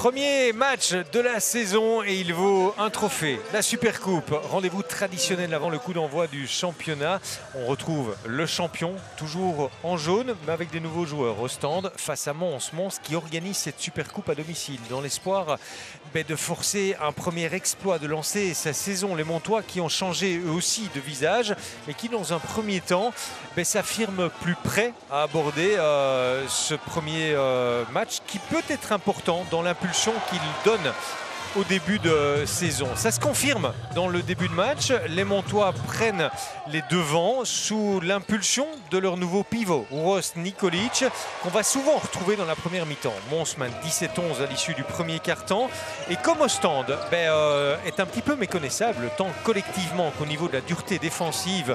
Premier match de la saison et il vaut un trophée, la Supercoupe. Rendez-vous traditionnel avant le coup d'envoi du championnat. On retrouve le champion, toujours en jaune, mais avec des nouveaux joueurs au stand face à Mons. Mons qui organise cette Supercoupe à domicile dans l'espoir de forcer un premier exploit, de lancer sa saison. Les Montois qui ont changé eux aussi de visage, mais qui dans un premier temps s'affirment plus prêts à aborder ce premier match qui peut être important dans l'impulsion qu'il donne au début de saison. Ça se confirme dans le début de match. Les Montois prennent les devants sous l'impulsion de leur nouveau pivot, Uros Nikolic, qu'on va souvent retrouver dans la première mi-temps. Mons mène 17-11 à l'issue du premier quart-temps. Et comme au stand est un petit peu méconnaissable, tant collectivement qu'au niveau de la dureté défensive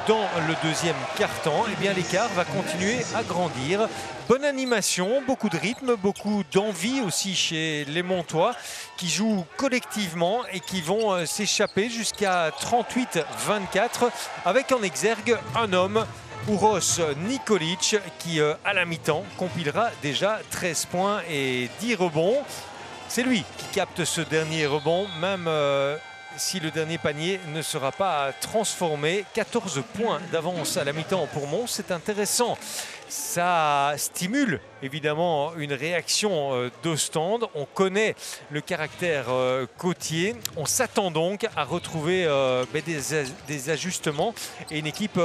dans le deuxième quart-temps, l'écart va continuer à grandir. Bonne animation, beaucoup de rythme, beaucoup d'envie aussi chez les Montois qui jouent collectivement et qui vont s'échapper jusqu'à 38-24 avec en exergue un homme, Uros Nikolic, qui à la mi-temps compilera déjà 13 points et 10 rebonds. C'est lui qui capte ce dernier rebond, même si le dernier panier ne sera pas transformé. 14 points d'avance à la mi-temps pour Mons, c'est intéressant. Ça stimule évidemment une réaction d'Ostende. On connaît le caractère côtier. On s'attend donc à retrouver des ajustements et une équipe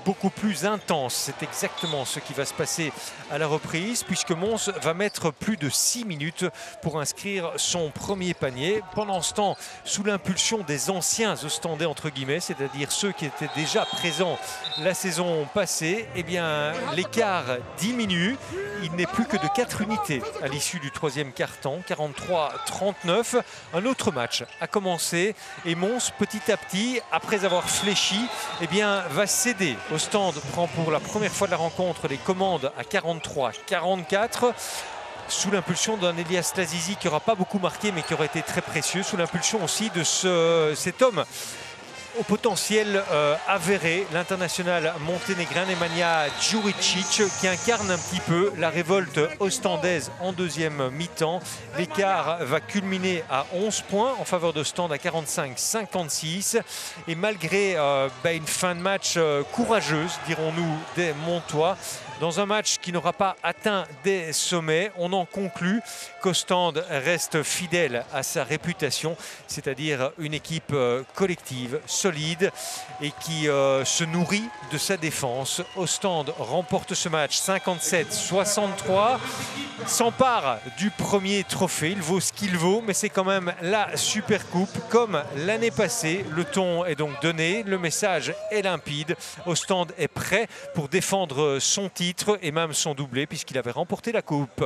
beaucoup plus intense. C'est exactement ce qui va se passer à la reprise, puisque Mons va mettre plus de 6 minutes pour inscrire son premier panier. Pendant ce temps, sous l'impulsion des anciens Ostendais entre guillemets, c'est-à-dire ceux qui étaient déjà présents la saison passée, l'écart diminue. Il n'est plus que de 4 unités à l'issue du troisième quart-temps, 43-39. Un autre match a commencé et Mons, petit à petit, après avoir fléchi, va céder. Ostende prend pour la première fois de la rencontre les commandes à 43-44. Sous l'impulsion d'un Elias Lazizi qui n'aura pas beaucoup marqué mais qui aurait été très précieux. Sous l'impulsion aussi de cet homme au potentiel avéré, l'international monténégrin Nemanja Djuricic, qui incarne un petit peu la révolte ostendaise en deuxième mi-temps. L'écart va culminer à 11 points en faveur d'Ostende à 45-56. Et malgré une fin de match courageuse, dirons-nous, des Montois, dans un match qui n'aura pas atteint des sommets, on en conclut qu'Ostende reste fidèle à sa réputation, c'est-à-dire une équipe collective, solide et qui se nourrit de sa défense. Ostende remporte ce match 57-63, s'empare du premier trophée. Il vaut ce qu'il vaut, mais c'est quand même la Supercoupe comme l'année passée. Le ton est donc donné, le message est limpide. Ostende est prêt pour défendre son titre et même son doublé puisqu'il avait remporté la coupe.